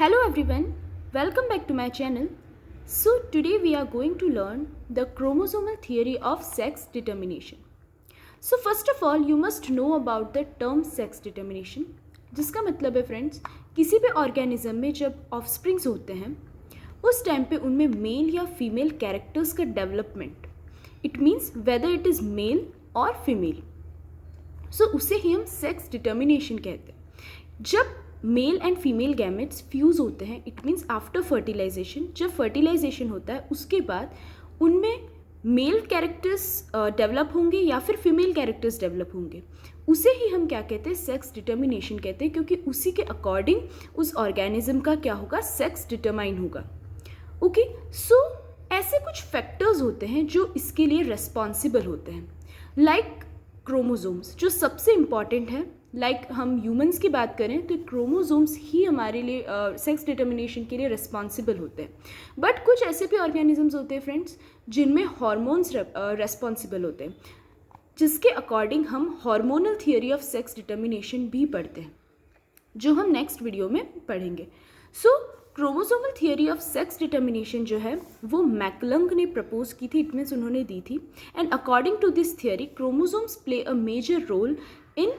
Hello everyone, welcome back to my channel. So today we are going to learn the chromosomal theory of sex determination. So first of all you must know about the term sex determination, जिसका मतलब है friends किसी भी organism में जब offsprings होते हैं उस टाइम पे उनमें मेल या फीमेल कैरेक्टर्स का development, it means whether it is male और फीमेल, सो उसे ही हम सेक्स डिटर्मिनेशन कहते हैं. जब male and female gametes fuse होते हैं, इट मीन्स आफ्टर फर्टिलाइजेशन, जब फर्टिलाइजेशन होता है उसके बाद उनमें मेल कैरेक्टर्स डेवलप होंगे या फिर फीमेल कैरेक्टर्स डेवलप होंगे, उसे ही हम क्या कहते हैं, सेक्स डिटर्मिनेशन कहते हैं, क्योंकि उसी के अकॉर्डिंग उस ऑर्गेनिज्म का क्या होगा, सेक्स डिटरमाइन होगा. ओके, सो ऐसे कुछ फैक्टर्स होते हैं जो इसके लिए रेस्पॉन्सिबल होते हैं, लाइक क्रोमोसोम्स जो सबसे इम्पॉर्टेंट है. लाइक हम ह्यूमंस की बात करें तो क्रोमोसोम्स ही हमारे लिए सेक्स डिटर्मिनेशन के लिए रिस्पॉन्सिबल होते हैं. बट कुछ ऐसे भी ऑर्गेनिजम्स होते हैं फ्रेंड्स जिनमें हॉर्मोन्स रेस्पॉन्सिबल होते हैं, जिसके अकॉर्डिंग हम hormonal theory of sex determination भी पढ़ते हैं, जो हम नेक्स्ट वीडियो में पढ़ेंगे. So chromosomal theory of sex determination जो है वो मैकलंग ने प्रपोज की थी, इट मीन्स उन्होंने दी थी. And according to this theory chromosomes play a major role in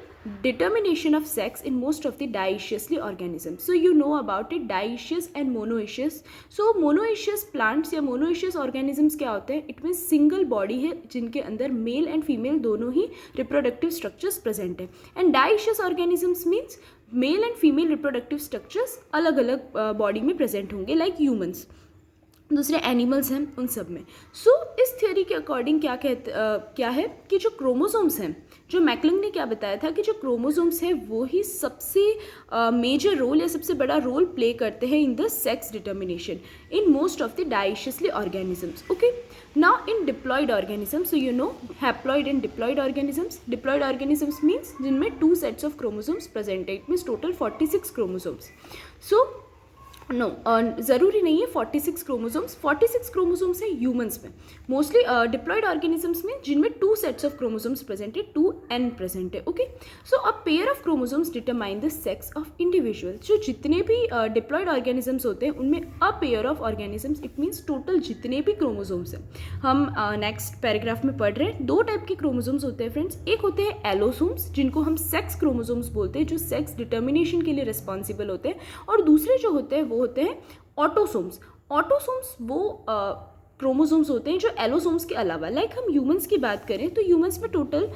determination of sex in most of the dioecious organisms. So you know about it, dioecious and monoecious. So monoecious plants या monoecious organisms क्या होते हैं, it means single body है जिनके अंदर mail and female दोनों ही reproductive structures present है. And dioecious organisms means mail and female reproductive structures अलग अलग बॉडी में प्रेजेंट होंगे, लाइक ह्यूमंस, दूसरे एनिमल्स हैं उन सब में. सो इस थियोरी के अकॉर्डिंग क्या है कि जो क्रोमोसोम्स हैं, जो मैकलंग ने क्या बताया था कि जो क्रोमोसोम्स हैं वो ही सबसे मेजर रोल या सबसे बड़ा रोल प्ले करते हैं in the sex determination in most of the dioeciously organisms. Okay, now in diploid organisms, so you know haploid and diploid organisms. Diploid organisms means जिनमें 2 सेट्स ऑफ क्रोमोसोम्स प्रेजेंट है, it means total 46 chromosomes. So no ज़रूरी नहीं है 46 chromosomes, 46 chromosomes हैं humans में. Mostly diploid organisms में जिनमें 2 sets of chromosomes present है, 2n प्रेजेंट है. Okay, so a pair of chromosomes determine the sex of individual. जो जितने भी डिप्लॉयड ऑर्गेनिजम्स होते हैं उनमें अ pair of organisms, it means total जितने भी क्रोमोसोम्स हैं. हम नेक्स्ट पैराग्राफ में पढ़ रहे हैं. 2 टाइप के क्रोमोसोम्स होते हैं फ्रेंड्स. एक होते हैं एलोसोम्स जिनको हम सेक्स क्रोमोसोम्स बोलते हैं, जो सेक्स डिटर्मिनेशन के लिए रिस्पॉन्सिबल होते हैं, और दूसरे जो होते हैं वो होते हैं ऑटोसोम्स. ऑटोसोम्स वो क्रोमोसोम्स होते हैं जो एलोसोम्स के अलावा, लाइक हम ह्यूमंस की बात करें तो ह्यूमंस में टोटल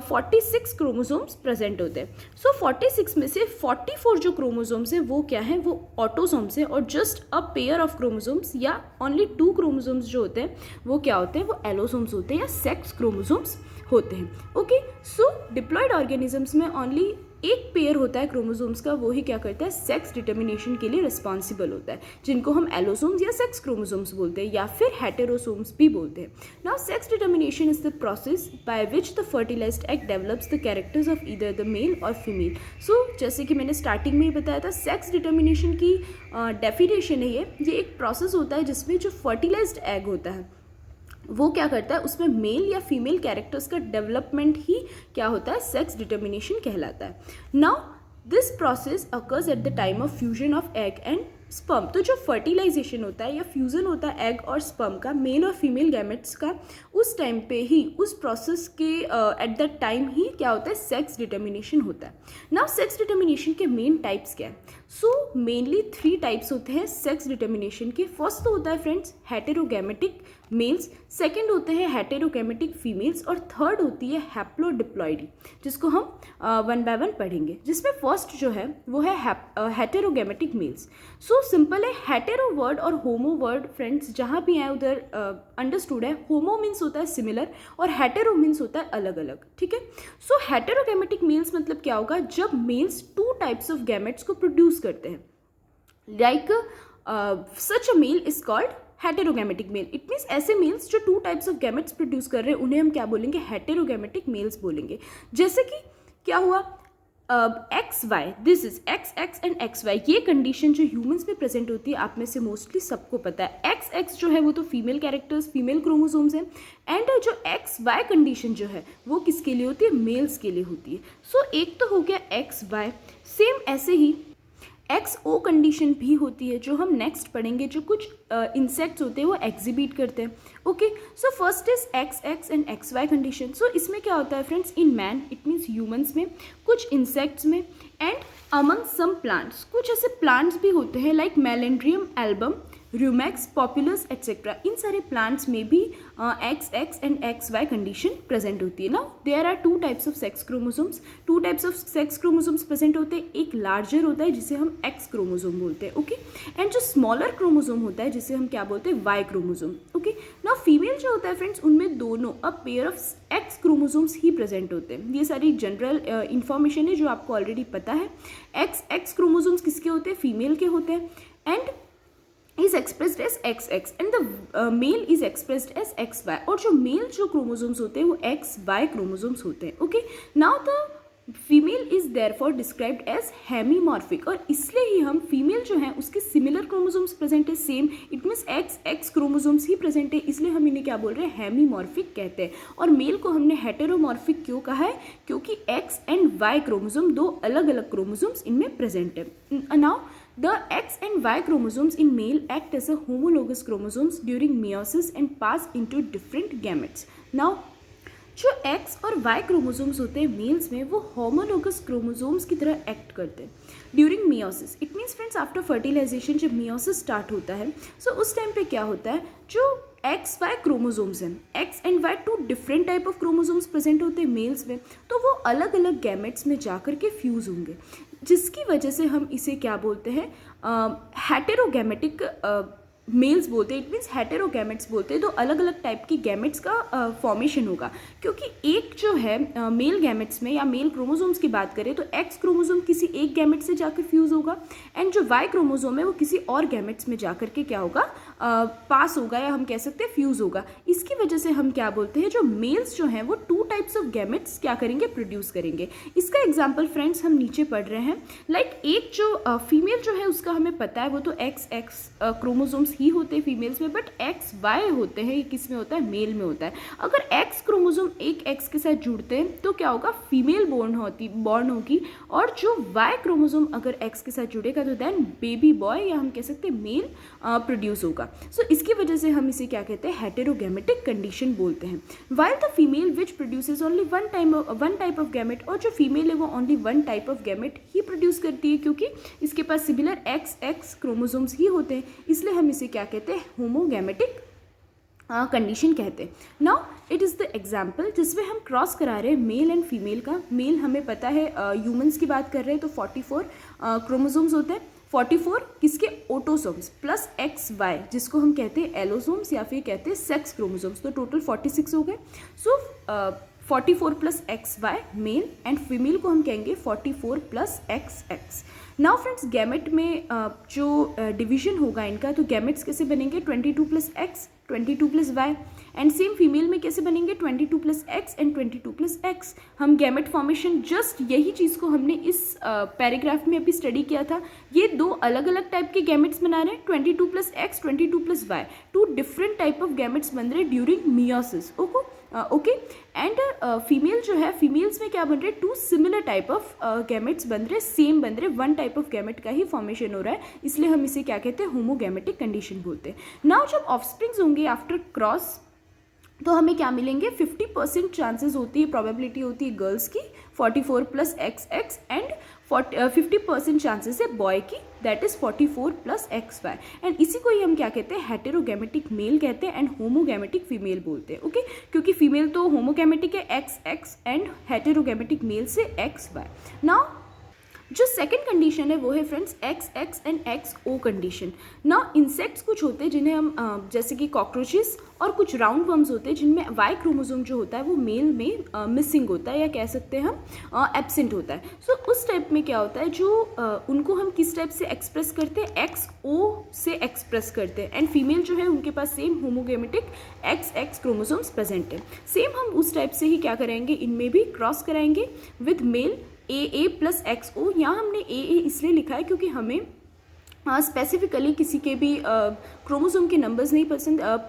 46 क्रोमोसोम्स प्रेजेंट होते हैं. सो 46 में से 44 जो क्रोमोसोम्स हैं वो क्या हैं, वो ऑटोसोम्स हैं, और just a pair of chromosomes या ओनली 2 क्रोमोसोम्स जो होते हैं वो क्या होते हैं, वो एलोसोम्स होते हैं या सेक्स क्रोमोसोम्स होते हैं. ओके, सो डिप्लॉयड ऑर्गेनिजम्स में ओनली एक पेयर होता है क्रोमोसोम्स का, वो ही क्या करता है, सेक्स डिटर्मिनेशन के लिए रिस्पॉन्सिबल होता है, जिनको हम एलोसोम्स या सेक्स क्रोमोसोम्स बोलते हैं या फिर हेटेरोसोम्स भी बोलते हैं. Now sex determination is the process by which the fertilised egg develops the characters of either the male और फीमेल. सो जैसे कि मैंने स्टार्टिंग में ही बताया था, सेक्स डिटर्मिनेशन की डेफिनेशन है ये एक प्रोसेस होता है जिसमें जो फर्टिलाइज्ड एग होता है वो क्या करता है, उसमें मेल या फीमेल कैरेक्टर्स का डेवलपमेंट ही क्या होता है, सेक्स डिटर्मिनेशन कहलाता है. Now this process occurs at the time of fusion of egg and sperm. तो जो फर्टिलाइजेशन होता है या फ्यूज़न होता है एग और स्पर्म का, मेल और फीमेल गैमेट्स का, उस टाइम पे ही, उस प्रोसेस के एट दैट टाइम ही क्या होता है, सेक्स डिटर्मिनेशन होता है. नाउ सेक्स डिटर्मिनेशन के मेन टाइप्स क्या है. सो मेनली 3 टाइप्स होते हैं सेक्स डिटर्मिनेशन के. फर्स्ट तो होता है फ्रेंड्स हेटेरोगैमेटिक मेल्स, सेकेंड होते हैं हेटेरोगैमेटिक फीमेल्स, और थर्ड होती है हैप्लोडिप्लॉइडी, जिसको हम 1 बाय 1 पढ़ेंगे. जिसमें फर्स्ट जो है वो है हेटेरोगैमेटिक मेल्स. सो सिंपल है, हेटेरो वर्ड और होमो वर्ड फ्रेंड्स जहाँ भी आए उधर अंडरस्टूड है. होमो मीन्स होता है सिमिलर और हेटेरो मीन्स होता है अलग अलग, ठीक है. सो हेटेरोगैमेटिक मेल्स मतलब क्या होगा, जब मेल्स 2 टाइप्स ऑफ गैमेट्स को प्रोड्यूस करते हैं, like such a male is called heterogametic male. It means ऐसे मेल्स जो 2 टाइप्स ऑफ गैमेट्स प्रोड्यूस कर रहे हैं उन्हें हम क्या बोलेंगे, हेटेरोगैमेटिक मेल्स बोलेंगे. जैसे कि क्या हुआ, X Y, this is X X and X Y, ये कंडीशन जो ह्यूमंस में प्रेजेंट होती है आप में से मोस्टली सबको पता है. एक्स एक्स जो है वो तो फीमेल कैरेक्टर्स, फीमेल क्रोमोसोम्स हैं, एंड जो एक्स वाई कंडीशन जो है वो किसके लिए होती है, मेल्स के लिए होती है. सो एक तो हो गया एक्स वाई. सेम ऐसे ही एक्स ओ कंडीशन भी होती है जो हम नेक्स्ट पढ़ेंगे, जो कुछ इंसेक्ट्स होते हैं वो एग्जिबिट करते हैं। Okay, so first is X X and X Y condition. So इसमें क्या होता है friends, in man it means humans में, कुछ इंसेक्ट्स में एंड अमंग सम प्लांट्स, कुछ ऐसे प्लांट्स भी होते हैं like Melandrium album, Rumex, Populus etcetera, इन सारे प्लांट्स में भी X X and X Y condition present होती है ना। There are two types of sex chromosomes, two types of sex chromosomes present होते हैं। एक लार्जर होता है जिसे हम एक्स क्रोमोसोम बोलते हैं, ओके, एंड जो स्मॉलर क्रोमोसोम होता है जिसे हम क्या बोलते हैं, Y chromosome, okay. Now female जो होता है फ्रेंड्स, उनमें दोनों a pair of X chromosomes ही प्रेजेंट होते हैं। ये सारी जनरल इंफॉर्मेशन है जो आपको ऑलरेडी पता है। एक्स एक्स क्रोमोसोम्स किसके होते हैं, फीमेल के होते हैं, and is expressed as XX and the male is expressed as XY। और जो मेल जो क्रोमोसोम्स होते हैं वो XY क्रोमोसोम्स होते हैं, okay. Now the female is therefore described as hemimorphic, और इसलिए ही हम फीमेल जो है उसके सिमिलर क्रोमोसोम्स प्रेजेंट है, same, it means X X chromosomes ही प्रेजेंट है, इसलिए हम इन्हें क्या बोल रहे हैं, हेमीमॉर्फिक कहते हैं। और मेल को हमने हेटेरोमॉर्फिक क्यों कहा है, क्योंकि एक्स एंड वाई क्रोमोसोम दो अलग अलग क्रोमोसोम्स इनमें प्रेजेंट है। Now the X and Y chromosomes in male act as a homologous chromosomes during meiosis and pass into different gametes। Now जो X और Y क्रोमोसोम्स होते हैं मेल्स में, वो होमोलोगस क्रोमोसोम्स की तरह एक्ट करते हैं during meiosis. It means friends after fertilisation जब मियोसिस स्टार्ट होता है, सो उस टाइम पे क्या होता है, जो एक्स वाई क्रोमोसोम्स हैं, X and Y two different type of chromosomes present होते हैं मेल्स में, तो वो अलग अलग गैमेट्स में जाकर के फ्यूज़ होंगे, जिसकी वजह से हम इसे क्या बोलते हैं, हेटेरोगैमेटिक मेल्स बोलते हैं। इट मीन्स हेटेरोगैमेट्स बोलते हैं, तो अलग अलग टाइप की गैमेट्स का फॉर्मेशन होगा। क्योंकि एक जो है मेल गैमेट्स में या मेल क्रोमोसोम्स की बात करें तो एक्स क्रोमोसोम किसी एक गैमेट से जाकर फ्यूज़ होगा, एंड जो वाई क्रोमोसोम है वो किसी और गैमेट्स में जाकर के क्या होगा, पास होगा, या हम कह सकते हैं फ्यूज़ होगा। इसकी वजह से हम क्या बोलते हैं, जो मेल्स जो हैं वो टू टाइप्स ऑफ गैमेट्स क्या करेंगे, प्रोड्यूस करेंगे। इसका एग्जाम्पल फ्रेंड्स हम नीचे पढ़ रहे हैं। लाइक एक जो फीमेल जो है उसका हमें पता है वो तो एक्स एक्स क्रोमोसोम्स ही होते हैं फीमेल्स में, बट एक्स वाई होते हैं, ये किस में होता है, मेल में होता है। अगर एक्स क्रोमोसोम एक एक्स के साथ जुड़ते हैं तो क्या होगा, फीमेल बोर्न होगी, और जो वाई क्रोमोसोम अगर एक्स के साथ जुड़ेगा तो देन बेबी बॉय या हम कह सकते हैं मेल प्रोड्यूस होगा। सो इसकी वजह से हम इसे क्या कहते हैं, हेटेरोगैमेटिक कंडीशन बोलते हैं। While the female which produces only one type of gamete, और जो फीमेल है वो only one type of gamete he produce करती है, क्योंकि इसके पास सिमिलर एक्स एक्स क्रोमोसोम्स ही होते हैं, इसलिए हम इसे क्या कहते हैं, होमोगैमेटिक कंडीशन कहते हैं। Now it is the example जिसमें हम क्रॉस करा रहे हैं मेल एंड फीमेल का। मेल हमें पता है ह्यूमंस की बात कर रहे हैं तो 44 क्रोमोसोम्स होते हैं। 44 किसके, ऑटोसोम्स प्लस एक्स वाई, जिसको हम कहते हैं एलोसोम्स या फिर कहते हैं सेक्स क्रोमोसोम्स, तो टोटल 46 हो गए। So 44 plus X Y male, and female को हम कहेंगे 44 plus X X. Now friends gamete में जो डिवीजन होगा इनका, तो गैमेट्स कैसे बनेंगे, 22 plus X, 22 plus Y, and same female में कैसे बनेंगे, 22 plus X and 22 plus X. हम गैमेट फॉर्मेशन जस्ट यही चीज़ को हमने इस पैराग्राफ में अभी स्टडी किया था। ये दो अलग अलग टाइप के गैमेट्स बना रहे हैं, 22 plus X, 22 plus Y, two different type of gametes बन रहे हैं during meiosis, okay. And female जो है, फीमेल्स में क्या बन रहे हैं, two similar type of gametes बन रहे हैं, सेम बन रहे हैं, वन टाइप ऑफ गैमेट का ही फॉर्मेशन हो रहा है, इसलिए हम इसे क्या कहते हैं, होमोगैमेटिक कंडीशन बोलते हैं। नाउ जब ऑफस्प्रिंग्स होंगे आफ्टर क्रॉस, तो हमें क्या मिलेंगे, 50% चांसेस होती है, प्रोबेबिलिटी होती है गर्ल्स की 44 plus X X, and 50% chances है बॉय की, that is 44 plus X Y, and इसी को ही हम क्या कहते हैं, हेटेरोगैमेटिक मेल कहते हैं एंड होमोगैमेटिक फीमेल बोलते हैं, ओके। क्योंकि फीमेल तो होमोगैमेटिक है X X, and heterogametic male से एक्स वाई। नाउ जो सेकंड कंडीशन है वो है friends X X and X O condition. Now insects कुछ होते हैं जिन्हें हम जैसे कि कॉकरोचेस और कुछ राउंड वर्म्स होते हैं जिनमें वाई क्रोमोसोम जो होता है वो मेल में मिसिंग होता है, या कह सकते हैं हम एब्सेंट होता है। सो उस टाइप में क्या होता है, जो उनको हम किस टाइप से एक्सप्रेस करते हैं, एक्स ओ से एक्सप्रेस करते हैं, एंड फीमेल जो है उनके पास same homogametic X X chromosomes present है। सेम हम उस टाइप से ही क्या करेंगे, इनमें भी क्रॉस कराएंगे with male A plus X O. यहाँ हमने ए इसलिए लिखा है क्योंकि हमें स्पेसिफिकली किसी के भी क्रोमोसोम के नंबर्स नहीं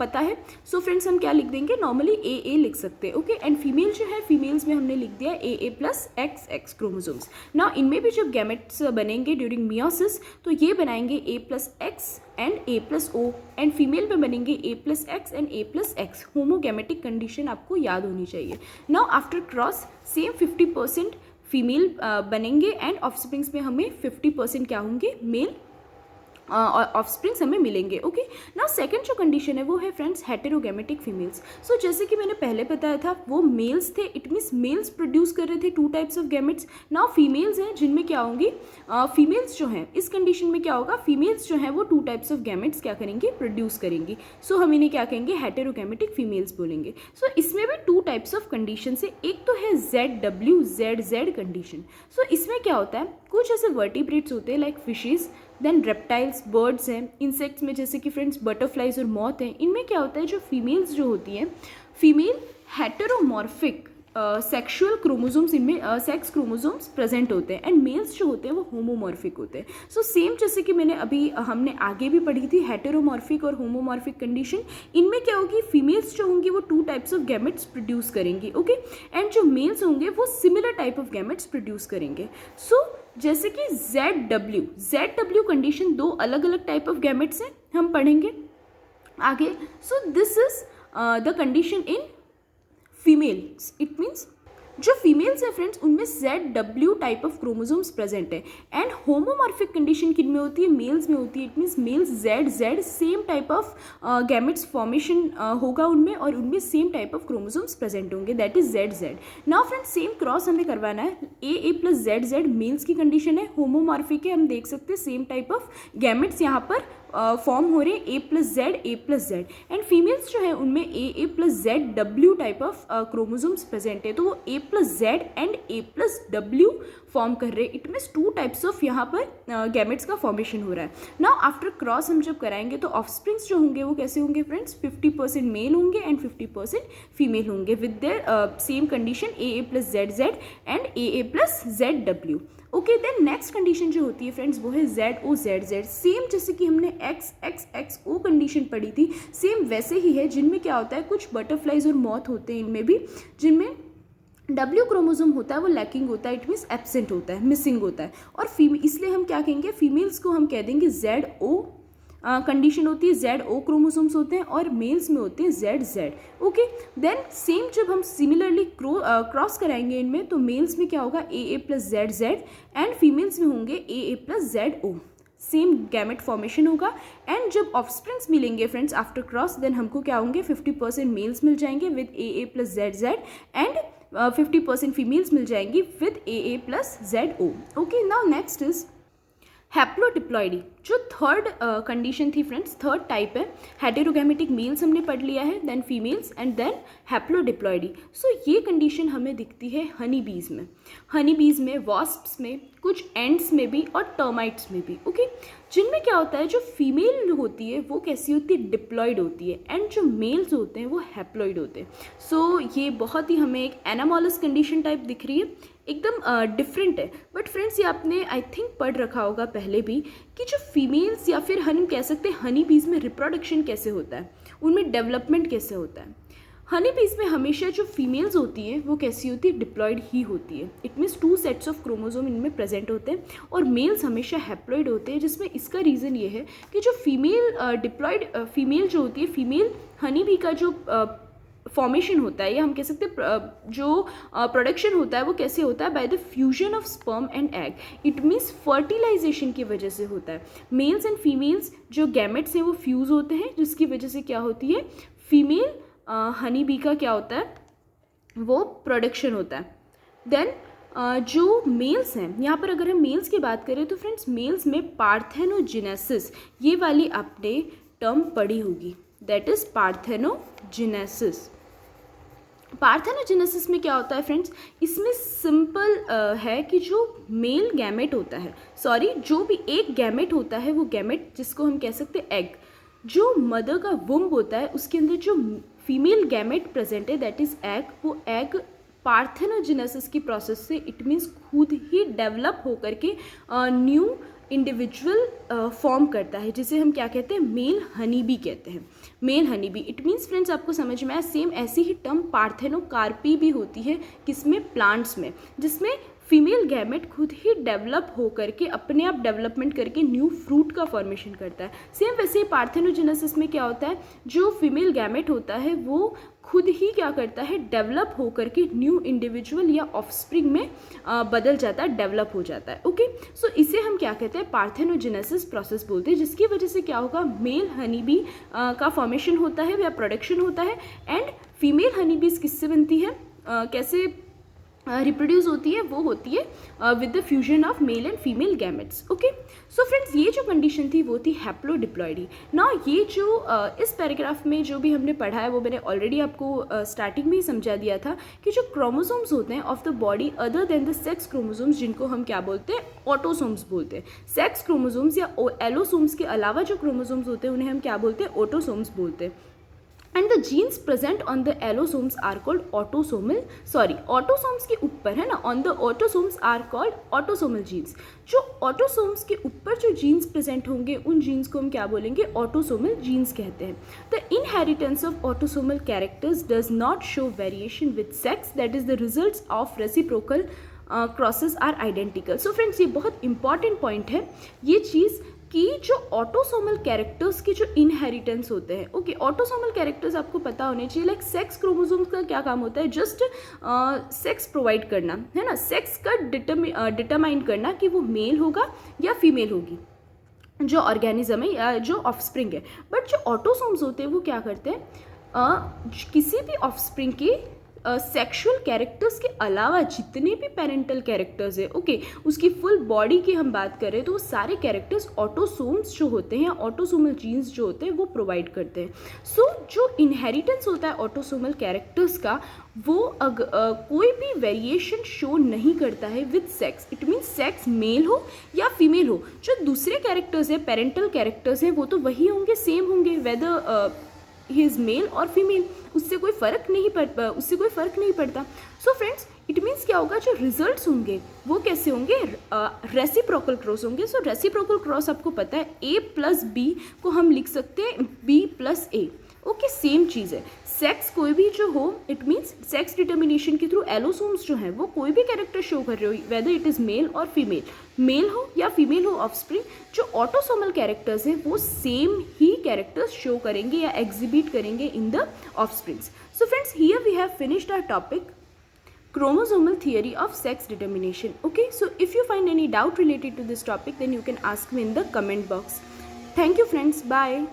पता है, सो फ्रेंड्स हम क्या लिख देंगे, नॉर्मली ए लिख सकते हैं, ओके। एंड फीमेल जो है, फीमेल्स में हमने लिख दिया ए प्लस एक्स क्रोमोसोम्स। नाउ इनमें भी जब गैमेट्स बनेंगे ड्यूरिंग मियोसिस, तो ये बनाएंगे A plus X and A plus O, and female में बनेंगे A plus X and A plus X. Homogametic condition आपको याद होनी चाहिए। Now after cross same 50% female बनेंगे एंड ऑफस्प्रिंग्स में हमें 50% क्या होंगे, मेल ऑफस्प्रिंग्स हमें मिलेंगे, ओके। नाउ सेकंड जो कंडीशन है वो है फ्रेंड्स हेटेरोगैमेटिक फीमेल्स। सो जैसे कि मैंने पहले बताया था, वो मेल्स थे, इट मीन्स मेल्स प्रोड्यूस कर रहे थे 2 types of gametes. Now females हैं जिनमें क्या होंगी, फीमेल्स जो हैं इस कंडीशन में क्या होगा, फीमेल्स जो हैं वो 2 टाइप्स ऑफ गैमेट्स क्या करेंगे, प्रोड्यूस करेंगी। सो हम इन्हें क्या कहेंगे, हेटेरोगैमेटिक फीमेल्स बोलेंगे। सो इसमें भी 2 टाइप्स ऑफ कंडीशन है, एक तो है ZW कंडीशन। सो इसमें क्या होता है, कुछ ऐसे वर्टिब्रेट्स होते हैं like fishes, then reptiles, birds हैं, इंसेक्ट्स में जैसे कि फ्रेंड्स बटरफ्लाइज और मॉथ हैं, इनमें क्या होता है, जो फीमेल्स जो होती हैं, फीमेल हेटेरोमॉर्फिक सेक्सुअल क्रोमोसोम्स, इनमें सेक्स क्रोमोसोम्स प्रेजेंट होते हैं, एंड मेल्स जो होते हैं वो होमोमॉर्फिक होते हैं। सो सेम जैसे कि मैंने अभी हमने आगे भी पढ़ी थी हेटेरोमॉर्फिक और होमोमॉर्फिक कंडीशन, इनमें क्या होगी, फीमेल्स जो होंगी वो 2 टाइप्स ऑफ गैमेट्स प्रोड्यूस करेंगी, ओके, एंड जो मेल्स होंगे वो similar type of gametes produce करेंगे। सो जैसे कि ZW कंडीशन 2 अलग अलग टाइप ऑफ गैमेट्स हैं, हम पढ़ेंगे आगे। So this is the condition in females, it means जो फीमेल्स हैं फ्रेंड्स उनमें ZW type of chromosomes present है, एंड होमोमॉर्फिक कंडीशन किन में होती है, मेल्स में होती है, it means males Z same type of gametes formation होगा उनमें, और उनमें same type of chromosomes present होंगे, that is ZZ। Now friends same cross हमें करवाना है, A प्लस ZZ मेल्स की कंडीशन है, होमोमॉर्फिक है, हम देख सकते हैं सेम टाइप ऑफ गैमेट्स यहाँ पर फॉर्म हो रहे हैं, A plus Z, and females जो है उनमें A plus ZW type of chromosomes present है, तो वो A plus Z and A plus W form कर रहे हैं, इट मीन्स 2 टाइप्स ऑफ यहाँ पर गैमेट्स का फॉर्मेशन हो रहा है। नाउ आफ्टर क्रॉस हम जब कराएंगे तो ऑफस्प्रिंग्स जो होंगे वो कैसे होंगे फ्रेंड्स, 50% मेल होंगे एंड 50% फीमेल होंगे with their same condition A plus ZZ and A plus ZW, okay. Then next condition जो होती है फ्रेंड्स वो है ZOZZ, सेम जैसे कि हमने XXXO कंडीशन पढ़ी थी, सेम वैसे ही है, जिनमें क्या होता है, कुछ बटरफ्लाइज और मॉथ होते हैं इनमें भी, जिनमें W क्रोमोसोम होता है वो लैकिंग होता है, इट मीन्स एब्सेंट होता है, मिसिंग होता है, और इसलिए हम क्या कहेंगे, फीमेल्स को हम कह देंगे ZO कंडीशन होती है, ZO क्रोमोसोम्स होते हैं, और मेल्स में होते हैं ZZ, ओके। देन सेम जब हम सिमिलरली क्रॉस कराएंगे इनमें, तो मेल्स में क्या होगा, AA plus ZZ and females में होंगे AA plus ZO, same gamete formation होगा, एंड जब ऑफस्प्रिंग्स मिलेंगे फ्रेंड्स आफ्टर क्रॉस, देन हमको क्या होंगे, 50% मेल्स मिल जाएंगे with AA plus ZZ and 50% females मिल जाएंगी with AA plus ZO, okay. Now next is haplodiploidy, जो थर्ड कंडीशन थी फ्रेंड्स, थर्ड टाइप है, हेटेरोगैमेटिक मेल्स हमने पढ़ लिया है, then females and then haplodiploidy. सो ये कंडीशन हमें दिखती है हनी बीज में, वॉस्प्स में, कुछ एंड्स में भी और टर्माइट्स में भी, ओके। जिनमें क्या होता है, जो फीमेल होती है वो कैसी होती है, डिप्लॉइड होती है, एंड जो मेल्स होते हैं वो हैप्लॉइड होते हैं। सो ये बहुत ही हमें एक एनामॉलस कंडीशन टाइप दिख रही है, एकदम डिफरेंट है, बट फ्रेंड्स ये आपने आई थिंक पढ़ रखा होगा पहले भी, कि जो फीमेल्स या फिर हम कह सकते हैं हनी बीज में रिप्रोडक्शन कैसे होता है, उनमें डेवलपमेंट कैसे होता है। हनी बीज में हमेशा जो फीमेल्स होती है वो कैसी होती है, डिप्लॉयड ही होती है, it means 2 sets of chromosome इनमें प्रेजेंट होते हैं, और मेल्स हमेशा हैप्लॉइड होते हैं, जिसमें इसका रीज़न ये है कि जो फीमेल डिप्लॉयड फीमेल जो होती है, फीमेल हनी बी का जो फॉर्मेशन होता है, या हम कह सकते हैं जो प्रोडक्शन होता है वो कैसे होता है, by the fusion of sperm and egg, it means fertilization की वजह से होता है। मेल्स एंड फीमेल्स जो गैमेट्स हैं वो फ्यूज़ होते हैं, जिसकी वजह से क्या होती है, फीमेल हनी बी का क्या होता है, वो प्रोडक्शन होता है। देन जो मेल्स हैं, यहाँ पर अगर हम मेल्स की बात करें तो फ्रेंड्स मेल्स में पार्थेनोजेनेसिस, ये वाली आपने टर्म पढ़ी होगी, दैट इज पार्थेनोजेनेसिस। पार्थेनोजेनेसिस में क्या होता है फ्रेंड्स, इसमें सिंपल है कि जो मेल गैमेट होता है, जो भी एक गैमेट होता है, वो गैमेट जिसको हम कह सकते हैं एग, जो मदर का वुम्ब होता है उसके अंदर जो फीमेल गैमेट प्रेजेंट है दैट इज एग, वो एग पार्थेनोजेनेसिस की प्रोसेस से इट मीन्स खुद ही डेवलप होकर के न्यू इंडिविजुअल फॉर्म करता है, जिसे हम क्या कहते हैं, मेल हनी बी कहते हैं। Male honey bee, it means friends आपको समझ में आया, सेम ऐसी ही टर्म पार्थेनोकार्पी भी होती है, किसमें, प्लांट्स में, जिसमें फीमेल गैमेट खुद ही डेवलप हो करके अपने आप डेवलपमेंट करके न्यू फ्रूट का फॉर्मेशन करता है। सेम वैसे ही पार्थेनोजेनेसिस में क्या होता है, जो फीमेल गैमेट होता है वो खुद ही क्या करता है, डेवलप हो करके न्यू इंडिविजुअल या ऑफस्प्रिंग में बदल जाता है, डेवलप हो जाता है। ओके, सो इसे हम क्या कहते हैं, पार्थेनोजेनेसिस प्रोसेस बोलते हैं, जिसकी वजह से क्या होगा, मेल हनी बी का फॉर्मेशन होता है या प्रोडक्शन होता है, एंड फीमेल हनी बीज किससे बनती है, कैसे रिप्रोड्यूस होती है, वो होती है with the fusion of male and female gametes. Okay, so friends ये जो कंडीशन थी वो थी हैप्लोडिप्लॉइडी। नाउ ये जो इस पैराग्राफ में जो भी हमने पढ़ा है वो मैंने ऑलरेडी आपको स्टार्टिंग में ही समझा दिया था कि जो क्रोमोसोम्स होते हैं of the body other than the sex chromosomes, जिनको हम क्या बोलते हैं, ऑटोसोम्स बोलते हैं। सेक्स क्रोमोसोम्स या एलोसोम्स के अलावा जो क्रोमोसोम्स होते हैं उन्हें हम क्या बोलते हैं, ऑटोसोम्स बोलते हैं। And the genes present on the allosomes are called autosomal, sorry autosomes के ऊपर है ना, on the autosomes are called autosomal genes. जो ऑटोसोम्स के ऊपर जो जीन्स प्रेजेंट होंगे उन जीन्स को हम क्या बोलेंगे, ऑटोसोमल जीन्स कहते हैं। The inheritance of autosomal characters does not show variation with sex, that is the results of reciprocal crosses are identical. So friends ये बहुत इंपॉर्टेंट पॉइंट है ये चीज़ कि जो ऑटोसोमल कैरेक्टर्स के जो इनहेरिटेंस होते हैं, ओके, ऑटोसोमल कैरेक्टर्स आपको पता होने चाहिए। लाइक सेक्स क्रोमोसोम्स का क्या काम होता है, जस्ट सेक्स प्रोवाइड करना है ना, सेक्स का डिटरमाइन करना कि वो मेल होगा या फीमेल होगी जो ऑर्गेनिज्म है या जो ऑफस्प्रिंग है। बट जो ऑटोसोम्स होते हैं वो क्या करते हैं, किसी भी ऑफस्प्रिंग के सेक्सुअल कैरेक्टर्स के अलावा जितने भी पेरेंटल कैरेक्टर्स है, ओके, उसकी फुल बॉडी की हम बात करें तो वो सारे कैरेक्टर्स ऑटोसोम्स जो होते हैं, ऑटोसोमल जीन्स जो होते हैं वो प्रोवाइड करते हैं। सो जो इनहेरिटेंस होता है ऑटोसोमल कैरेक्टर्स का, वो कोई भी वेरिएशन शो नहीं करता है with sex. It means sex mail हो या फीमेल हो, जो दूसरे कैरेक्टर्स है, पेरेंटल कैरेक्टर्स हैं, वो तो वही होंगे, सेम होंगे, वेदर ही इज़ मेल और फीमेल, उससे कोई फ़र्क नहीं पड़ता। सो फ्रेंड्स इट मीन्स क्या होगा, जो रिजल्ट्स होंगे वो कैसे होंगे, रेसिप्रोकल क्रॉस होंगे। सो रेसिप्रोकल क्रॉस आपको पता है A प्लस B को हम लिख सकते हैं B plus A। Okay, same चीज़ है, सेक्स कोई भी जो हो, इट मीन्स सेक्स डिटर्मिनेशन के थ्रू एलोसोम्स जो हैं वो कोई भी कैरेक्टर शो कर रहे हो, वेदर इट इज़ मेल और फीमेल, मेल हो या फीमेल हो ऑफस्प्रिंग, जो ऑटोसोमल कैरेक्टर्स हैं वो सेम ही कैरेक्टर्स शो करेंगे या एग्जिबिट करेंगे in the offsprings. So friends here we have finished our topic chromosomal theory of sex determination. Okay, so if you find any doubt related to this topic, then you can ask me in the comment box. Thank you friends, bye.